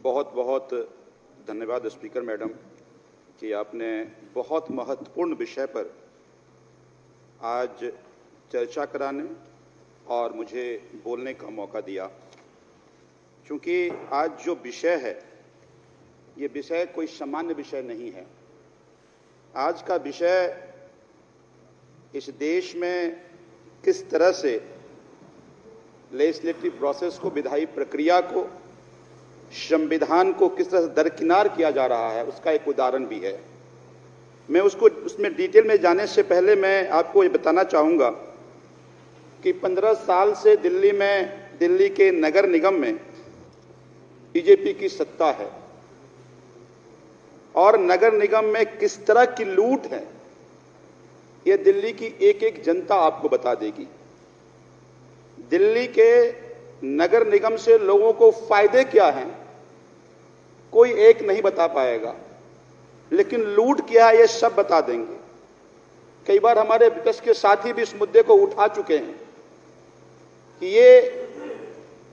बहुत बहुत धन्यवाद स्पीकर मैडम कि आपने बहुत महत्वपूर्ण विषय पर आज चर्चा कराने और मुझे बोलने का मौका दिया। क्योंकि आज जो विषय है ये विषय कोई सामान्य विषय नहीं है। आज का विषय इस देश में किस तरह से लेजिस्लेटिव प्रोसेस को, विधायी प्रक्रिया को, संविधान को किस तरह से दरकिनार किया जा रहा है उसका एक उदाहरण भी है। मैं उसमें डिटेल में जाने से पहले मैं आपको ये बताना चाहूँगा कि 15 साल से दिल्ली के नगर निगम में बीजेपी की सत्ता है और नगर निगम में किस तरह की लूट है ये दिल्ली की एक एक जनता आपको बता देगी। दिल्ली के नगर निगम से लोगों को फायदे क्या हैं कोई एक नहीं बता पाएगा, लेकिन लूट क्या है ये सब बता देंगे। कई बार हमारे विपक्ष के साथी भी इस मुद्दे को उठा चुके हैं कि ये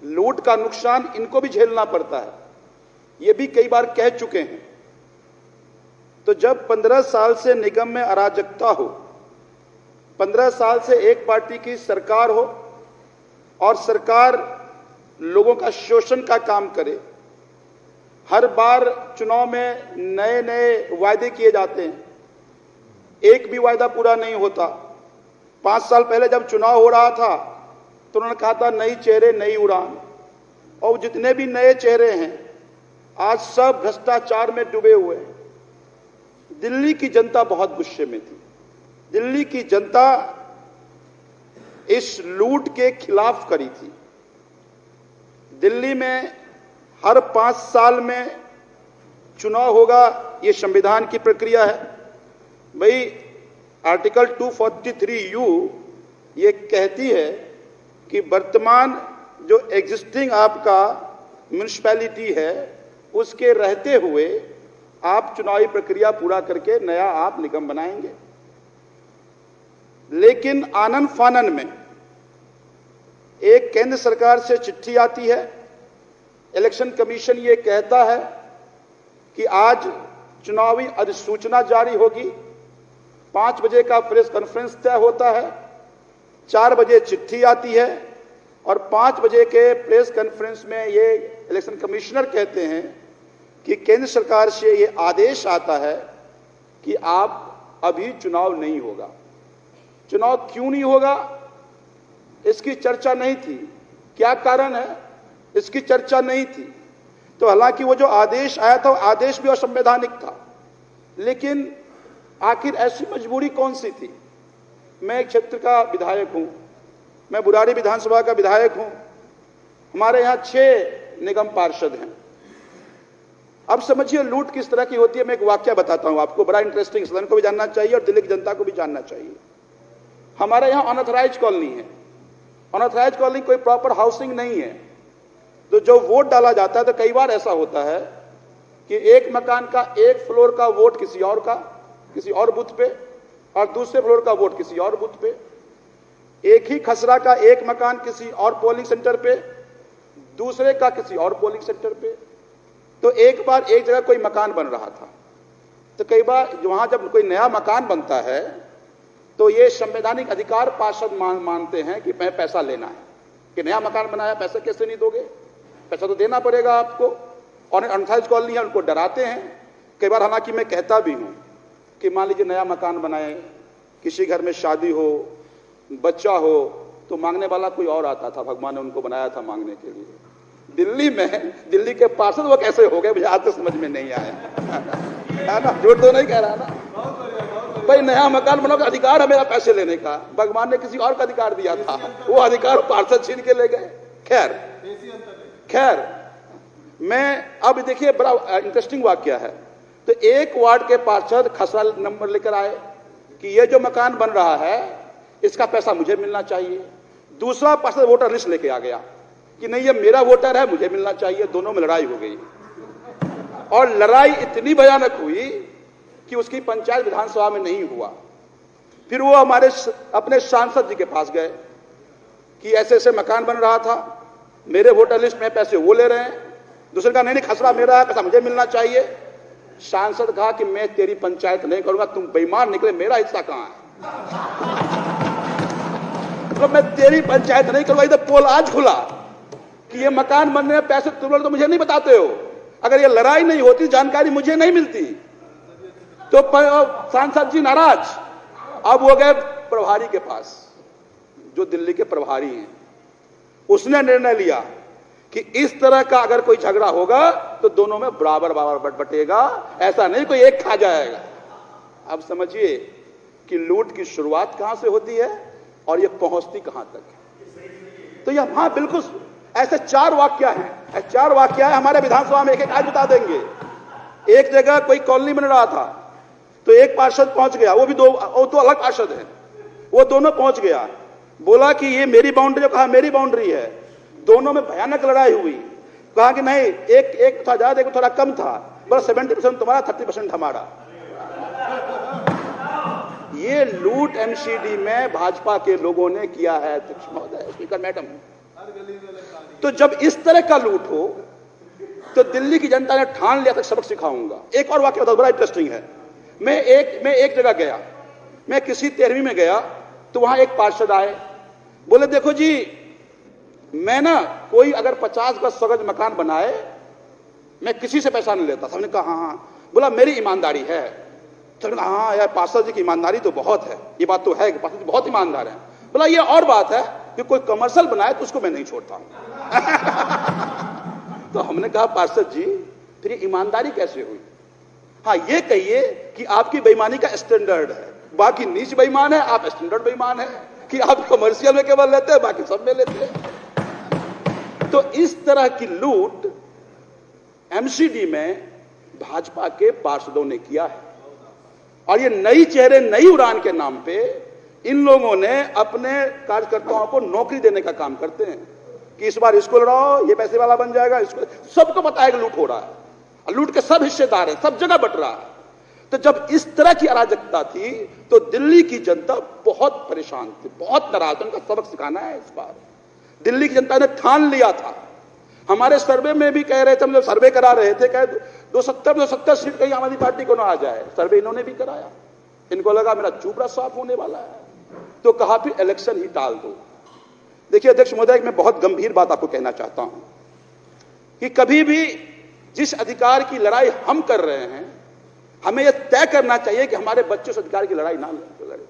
लूट का नुकसान इनको भी झेलना पड़ता है, ये भी कई बार कह चुके हैं। तो जब 15 साल से निगम में अराजकता हो, 15 साल से एक पार्टी की सरकार हो और सरकार लोगों का शोषण का काम करे, हर बार चुनाव में नए नए वायदे किए जाते हैं, एक भी वायदा पूरा नहीं होता। 5 साल पहले जब चुनाव हो रहा था तो उन्होंने कहा था नई चेहरे नई उड़ान, और जितने भी नए चेहरे हैं आज सब भ्रष्टाचार में डूबे हुए हैं। दिल्ली की जनता बहुत गुस्से में थी। दिल्ली की जनता इस लूट के खिलाफ खड़ी थी। दिल्ली में हर 5 साल में चुनाव होगा, ये संविधान की प्रक्रिया है। भाई आर्टिकल 243U ये कहती है कि वर्तमान जो एग्जिस्टिंग आपका म्युनिसिपैलिटी है उसके रहते हुए आप चुनावी प्रक्रिया पूरा करके नया आप निगम बनाएंगे। लेकिन आनन फानन में एक केंद्र सरकार से चिट्ठी आती है, इलेक्शन कमीशन ये कहता है कि आज चुनावी अधिसूचना जारी होगी, 5 बजे का प्रेस कॉन्फ्रेंस तय होता है, 4 बजे चिट्ठी आती है और 5 बजे के प्रेस कॉन्फ्रेंस में ये इलेक्शन कमिश्नर कहते हैं कि केंद्र सरकार से ये आदेश आता है कि आप अभी चुनाव नहीं होगा। चुनाव क्यों नहीं होगा इसकी चर्चा नहीं थी, क्या कारण है इसकी चर्चा नहीं थी। तो हालांकि वो जो आदेश आया था वो आदेश भी असंवैधानिक था, लेकिन आखिर ऐसी मजबूरी कौन सी थी। मैं एक क्षेत्र का विधायक हूं, मैं बुराड़ी विधानसभा का विधायक हूं। हमारे यहां 6 निगम पार्षद हैं। अब समझिए लूट किस तरह की होती है। मैं एक वाक्य बताता हूं आपको, बड़ा इंटरेस्टिंग, सदन को भी जानना चाहिए और दिल्ली की जनता को भी जानना चाहिए। हमारे यहां अनऑथराइज्ड कॉलोनी है। अनऑथराइज्ड कॉलोनी कोई प्रॉपर हाउसिंग नहीं है, तो जो वोट डाला जाता है तो कई बार ऐसा होता है कि एक मकान का एक फ्लोर का वोट किसी और बूथ पे और दूसरे फ्लोर का वोट किसी और बूथ पे, एक ही खसरा का एक मकान किसी और पोलिंग सेंटर पे, दूसरे का किसी और पोलिंग सेंटर पे। तो एक बार एक जगह कोई मकान बन रहा था, तो कई बार वहां जब कोई नया मकान बनता है तो ये संवैधानिक अधिकार पार्षद मानते हैं कि पैसा लेना है, कि नया मकान बनाया पैसा कैसे नहीं दोगे, पैसा तो देना पड़ेगा आपको। और अनऑथराइज्ड कॉलोनी है उनको डराते हैं। कई बार हालांकि मैं कहता भी हूं कि मान लीजिए नया मकान बनाए, किसी घर में शादी हो, बच्चा हो, तो मांगने वाला कोई और आता था, भगवान ने उनको बनाया था मांगने के लिए। दिल्ली में दिल्ली के पार्षद वो कैसे हो गए मुझे आज तक समझ में नहीं आया है ना, झूठ तो नहीं कह रहा ना। भाई नया मकान बनाओ, अधिकार है मेरा पैसे लेने का, भगवान ने किसी और का अधिकार दिया था, वो अधिकार पार्षद छीन के ले गए। खैर मैं अब देखिए बड़ा इंटरेस्टिंग वाकया है। तो एक वार्ड के पार्षद खसरा नंबर लेकर आए कि ये जो मकान बन रहा है इसका पैसा मुझे मिलना चाहिए। दूसरा पार्षद वोटर लिस्ट लेके आ गया कि नहीं ये मेरा वोटर है, मुझे मिलना चाहिए। दोनों में लड़ाई हो गई और लड़ाई इतनी भयानक हुई कि उसकी पंचायत विधानसभा में नहीं हुआ। फिर वो हमारे अपने सांसद जी के पास गए कि ऐसे ऐसे मकान बन रहा था, मेरे वोटर लिस्ट में पैसे वो ले रहे हैं, दूसरे का नहीं खसरा मेरा है, पैसा मुझे मिलना चाहिए। सांसद कहा कि मैं तेरी पंचायत नहीं करूंगा, तुम बेईमान निकले, मेरा हिस्सा कहां है? तो मैं तेरी पंचायत नहीं करूंगा। इधर पोल आज खुला कि ये मकान बनने में पैसे तुम लोग तो मुझे नहीं बताते हो। अगर ये लड़ाई नहीं होती, जानकारी मुझे नहीं मिलती, तो सांसद जी नाराज। अब वो गए प्रभारी के पास, जो दिल्ली के प्रभारी हैं। उसने निर्णय लिया कि इस तरह का अगर कोई झगड़ा होगा तो दोनों में बराबर बराबर बटेगा, ऐसा नहीं कोई एक खा जाएगा। अब समझिए कि लूट की शुरुआत कहां से होती है और ये पहुंचती कहां तक है। तो यह हां बिल्कुल ऐसे 4 वाक्य हैं, 4 वाक्य है हमारे विधानसभा में, एक एक आज बता देंगे। एक जगह कोई कॉलोनी बन रहा था, तो एक पार्षद पहुंच गया, वो भी दो अलग पार्षद हैं, वो दोनों पहुंच गया, बोला कि ये मेरी बाउंड्री, जो कहा मेरी बाउंड्री है। दोनों में भयानक लड़ाई हुई। कहा कि नहीं, एक था ज्यादा, एक थोड़ा कम था, बस 70% तुम्हारा, 30% हमारा। ये लूट एमसीडी में भाजपा के लोगों ने किया है, अध्यक्ष महोदय, स्पीकर मैडम। तो जब इस तरह का लूट हो तो दिल्ली की जनता ने ठान लिया था सबक सिखाऊंगा। एक और वाक्य बड़ा इंटरेस्टिंग है। मैं एक जगह गया, मैं किसी 13वीं में गया, तो वहां एक पार्षद आए, बोले देखो जी, मैं ना कोई अगर 50 गज 100 गज मकान बनाए, मैं किसी से पैसा नहीं लेता। सबने कहा हाँ। बोला मेरी ईमानदारी है। सबने कहा हाँ यार, पार्षद जी की ईमानदारी तो बहुत है, ये बात तो है कि पार्षद जी बहुत ईमानदार है। बोला ये और बात है कि कोई कमर्शियल बनाए तो उसको मैं नहीं छोड़ता हूं। तो हमने कहा पार्षद जी फिर ये ईमानदारी कैसे हुई? हाँ ये कहिए कि आपकी बेईमानी का स्टैंडर्ड है, बाकी नीच बेईमान है, आप स्टैंडर्ड बेईमान है, कि आप कमर्शियल में केवल लेते हैं, बाकी सब में लेते हैं। तो इस तरह की लूट एमसीडी में भाजपा के पार्षदों ने किया है। और ये नई चेहरे नई उड़ान के नाम पे इन लोगों ने अपने कार्यकर्ताओं को नौकरी देने का काम करते हैं कि इस बार इसको लड़ाओ, ये पैसे वाला बन जाएगा, इसको। सबको पता है कि लूट हो रहा है, लूट के सब हिस्सेदार हैं, सब जगह बट रहा है। तो जब इस तरह की अराजकता थी तो दिल्ली की जनता बहुत परेशान थी, बहुत नाराज। उनका सबक सिखाना है इस बार। दिल्ली की जनता ने ठान लिया था। हमारे सर्वे में भी कह रहे थे, हम लोग सर्वे करा रहे थे, कह 270 सीट कहीं आम आदमी पार्टी को ना आ जाए। सर्वे इन्होंने भी कराया, इनको लगा मेरा चूबड़ा साफ होने वाला है, तो कहा फिर इलेक्शन ही टाल दो। देखिए अध्यक्ष महोदय, मैं बहुत गंभीर बात आपको कहना चाहता हूं कि कभी भी जिस अधिकार की लड़ाई हम कर रहे हैं, हमें यह तय करना चाहिए कि हमारे बच्चे उस अधिकार की लड़ाई ना लड़े।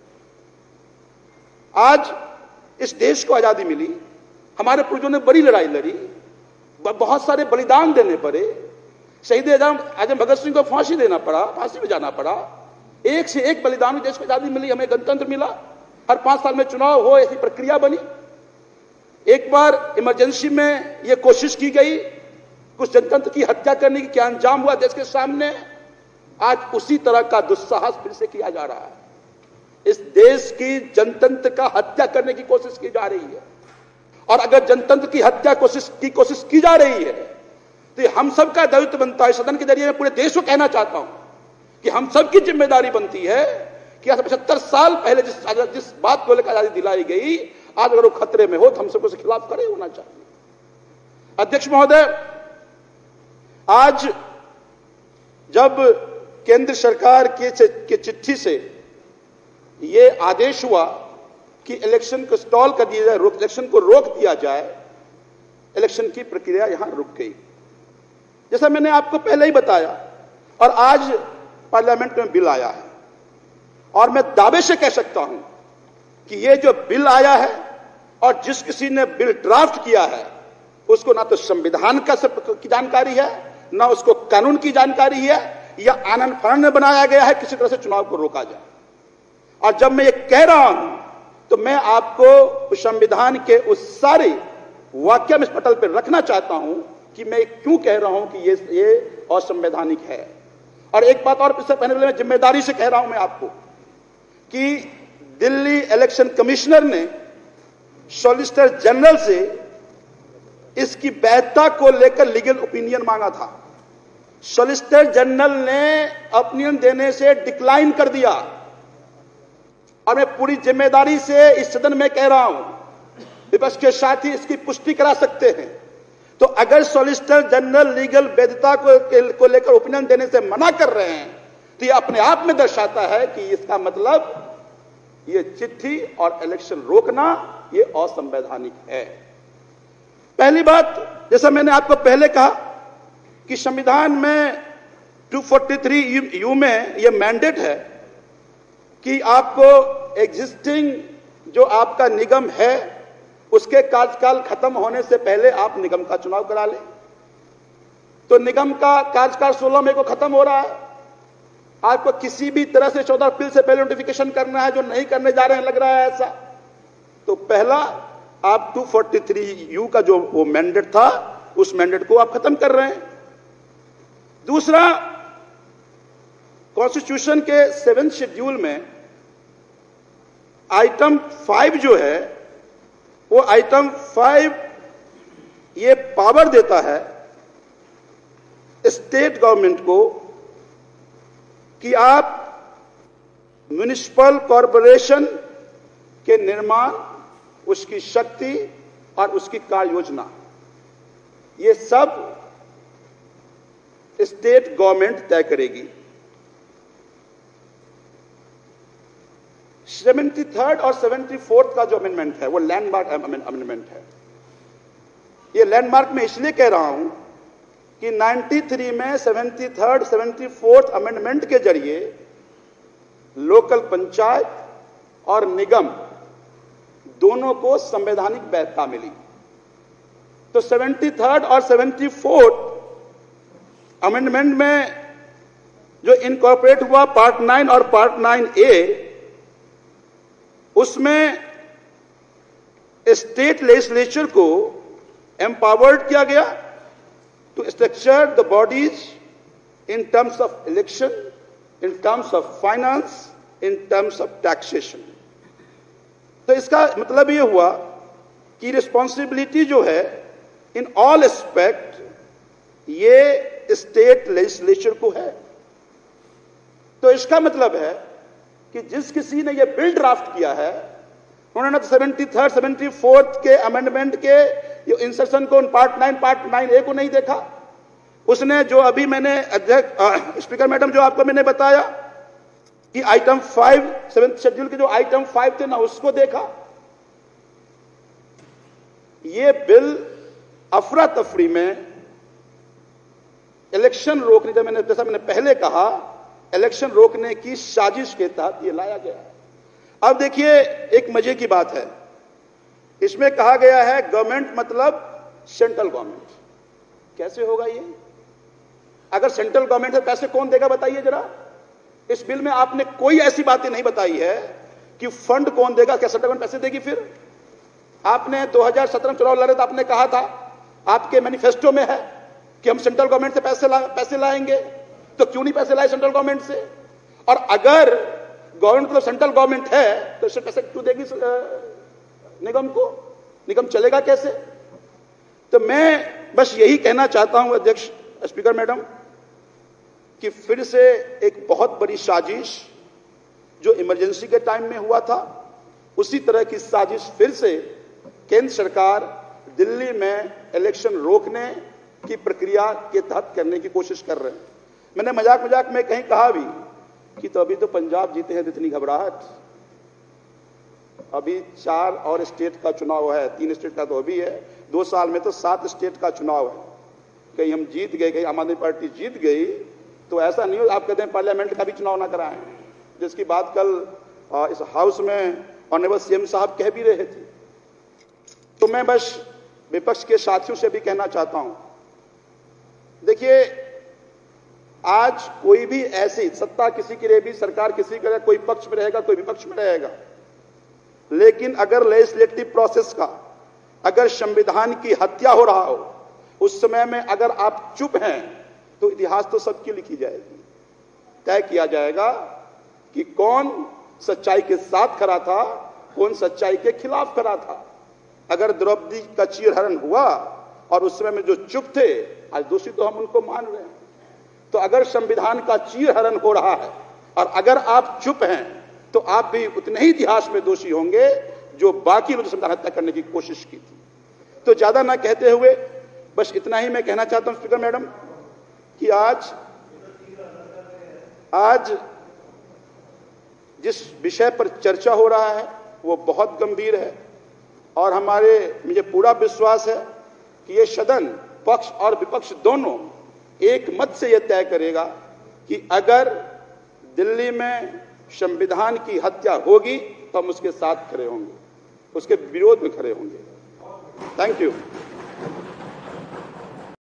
आज इस देश को आजादी मिली, हमारे पूर्वजों ने बड़ी लड़ाई लड़ी, बहुत सारे बलिदान देने पड़े। शहीद आजम भगत सिंह को फांसी देना पड़ा, फांसी में जाना पड़ा। एक से एक बलिदान, देश को आजादी मिली, हमें गणतंत्र मिला, हर 5 साल में चुनाव हो, ऐसी प्रक्रिया बनी। एक बार इमरजेंसी में यह कोशिश की गई, कुछ जनतंत्र की हत्या करने की, क्या अंजाम हुआ देश के सामने। आज उसी तरह का दुस्साहस फिर से किया जा रहा है। इस देश की जनतंत्र का हत्या करने की कोशिश की जा रही है। और अगर जनतंत्र की हत्या कोशिश की जा रही है तो ये हम सबका दायित्व बनता है। सदन के जरिए मैं पूरे देश को कहना चाहता हूं कि हम सबकी जिम्मेदारी बनती है कि 75 साल पहले जिस बात को लेकर आजादी दिलाई गई, आज अगर वो खतरे में हो तो हम सबको उसके खिलाफ खड़े होना चाहिए। अध्यक्ष महोदय, आज जब केंद्र सरकार के चिट्ठी से यह आदेश हुआ कि इलेक्शन को स्टॉल कर दिया जाए, इलेक्शन को रोक दिया जाए, इलेक्शन की प्रक्रिया यहां रुक गई, जैसा मैंने आपको पहले ही बताया। और आज पार्लियामेंट में बिल आया है और मैं दावे से कह सकता हूं कि यह जो बिल आया है और जिस किसी ने बिल ड्राफ्ट किया है, उसको ना तो संविधान की जानकारी है, ना उसको कानून की जानकारी है, या आनंद फानंद में बनाया गया है किसी तरह से चुनाव को रोका जाए। और जब मैं ये कह रहा हूं तो मैं आपको संविधान के उस सारे वाक्य में इस पटल पर रखना चाहता हूं कि मैं क्यों कह रहा हूं कि ये असंवैधानिक है। और एक बात और इससे पहले मैं जिम्मेदारी से कह रहा हूं मैं आपको कि दिल्ली इलेक्शन कमिश्नर ने सॉलिसिटर जनरल से इसकी वैधता को लेकर लीगल ओपिनियन मांगा था। सॉलिसिटर जनरल ने ओपिनियन देने से डिक्लाइन कर दिया। और मैं पूरी जिम्मेदारी से इस सदन में कह रहा हूं, विपक्ष के साथी इसकी पुष्टि करा सकते हैं, तो अगर सॉलिसिटर जनरल लीगल वैधता को लेकर ओपिनियन देने से मना कर रहे हैं तो ये अपने आप में दर्शाता है कि इसका मतलब ये चिट्ठी और इलेक्शन रोकना ये असंवैधानिक है। पहली बात, जैसा मैंने आपको पहले कहा कि संविधान में 243U में यह मैंडेट है कि आपको एग्जिस्टिंग जो आपका निगम है उसके कार्यकाल खत्म होने से पहले आप निगम का चुनाव करा लें। तो निगम का कार्यकाल 16 मई को खत्म हो रहा है। आपको किसी भी तरह से 14 अप्रैल से पहले नोटिफिकेशन करना है, जो नहीं करने जा रहे हैं, लग रहा है ऐसा। तो पहला, आप 243U का जो वो मैंडेट था उस मैंडेट को आप खत्म कर रहे हैं। दूसरा, कॉन्स्टिट्यूशन के 7th शेड्यूल में आइटम 5 जो है, वो आइटम 5 ये पावर देता है स्टेट गवर्नमेंट को कि आप म्युनिसिपल कॉरपोरेशन के निर्माण, उसकी शक्ति और उसकी कार्य योजना, ये सब स्टेट गवर्नमेंट तय करेगी। 73rd और 74th का जो अमेंडमेंट है वो लैंडमार्क अमेंडमेंट है। ये लैंडमार्क में इसलिए कह रहा हूं कि 93 में 73rd 74th अमेंडमेंट के जरिए लोकल पंचायत और निगम दोनों को संवैधानिक वैधता मिली। तो 73rd और 74th अमेंडमेंट में जो इनकॉर्पोरेट हुआ पार्ट 9 और पार्ट 9A, उसमें स्टेट लेजिस्लेचर को एम्पावर्ड किया गया to structure the bodies in terms of election, in terms of finance, in terms of taxation. तो इसका मतलब ये हुआ कि रिस्पॉन्सिबिलिटी जो है इन ऑल एस्पेक्ट ये स्टेट लेजिस्लेचर को है। तो इसका मतलब है कि जिस किसी ने ये बिल ड्राफ्ट किया है, उन्होंने तो 73rd 74th के अमेंडमेंट के इंसर्शन को, पार्ट 9A को नहीं देखा। उसने जो अभी मैंने अध्यक्ष स्पीकर मैडम जो आपको मैंने बताया कि आइटम 5 7th शेड्यूल के जो आइटम 5 थे ना, उसको देखा। ये बिल अफरा तफरी में इलेक्शन रोकने, जैसा मैंने पहले कहा, इलेक्शन रोकने की साजिश के तहत ये लाया गया है। अब देखिए, एक मजे की बात है, इसमें कहा गया है गवर्नमेंट मतलब सेंट्रल गवर्नमेंट। कैसे होगा ये? अगर सेंट्रल गवर्नमेंट है पैसे कौन देगा बताइए जरा। इस बिल में आपने कोई ऐसी बातें नहीं बताई है कि फंड कौन देगा, क्या सेंट्रल गवर्नमेंट पैसे देगी। फिर आपने 2017 में चुनाव लड़े तो आपने कहा था, आपके मैनिफेस्टो में है कि हम सेंट्रल गवर्नमेंट से पैसे लाएंगे, तो क्यों नहीं पैसे लाए सेंट्रल गवर्नमेंट से? और अगर गवर्नमेंट मतलब सेंट्रल गवर्नमेंट है तो इससे पैसे क्यों देगी निगम को? निगम चलेगा कैसे? तो मैं बस यही कहना चाहता हूं अध्यक्ष स्पीकर मैडम कि फिर से एक बहुत बड़ी साजिश जो इमरजेंसी के टाइम में हुआ था, उसी तरह की साजिश फिर से केंद्र सरकार दिल्ली में इलेक्शन रोकने की प्रक्रिया के तहत करने की कोशिश कर रहे हैं। मैंने मजाक में कहीं कहा भी कि तो अभी तो पंजाब जीते हैं तो इतनी घबराहट, अभी 4 और स्टेट का चुनाव है, 3 स्टेट का तो अभी है, 2 साल में तो 7 स्टेट का चुनाव है। कहीं हम जीत गए, कहीं आम आदमी पार्टी जीत गई तो ऐसा नहीं हो आप कहते हैं पार्लियामेंट का भी चुनाव ना कराएं, जिसकी बात कल इस हाउस में ऑनरेबल सीएम साहब कह भी रहे थे। तो मैं बस विपक्ष के साथियों से भी कहना चाहता हूं, देखिए आज कोई भी ऐसी सत्ता किसी के लिए भी, सरकार किसी के लिए, कोई पक्ष में रहेगा कोई विपक्ष में रहेगा, लेकिन अगर लेजिस्लेटिव प्रोसेस का, अगर संविधान की हत्या हो रहा हो उस समय में अगर आप चुप हैं तो इतिहास तो सबकी लिखी जाएगी। तय किया जाएगा कि कौन सच्चाई के साथ खड़ा था, कौन सच्चाई के खिलाफ खड़ा था। अगर द्रौपदी का चीरहरण हुआ और उस समय में जो चुप थे, आज दोषी तो हम उनको मान रहे हैं। तो अगर संविधान का चीरहरण हो रहा है और अगर आप चुप हैं तो आप भी उतने ही इतिहास में दोषी होंगे जो बाकी लोग संविधान हत्या करने की कोशिश की थी। तो ज्यादा ना कहते हुए बस इतना ही मैं कहना चाहता हूं स्पीकर मैडम कि आज जिस विषय पर चर्चा हो रहा है वो बहुत गंभीर है और मुझे पूरा विश्वास है कि ये सदन पक्ष और विपक्ष दोनों एक मत से यह तय करेगा कि अगर दिल्ली में संविधान की हत्या होगी तो हम उसके साथ खड़े होंगे, उसके विरोध में खड़े होंगे। Thank you.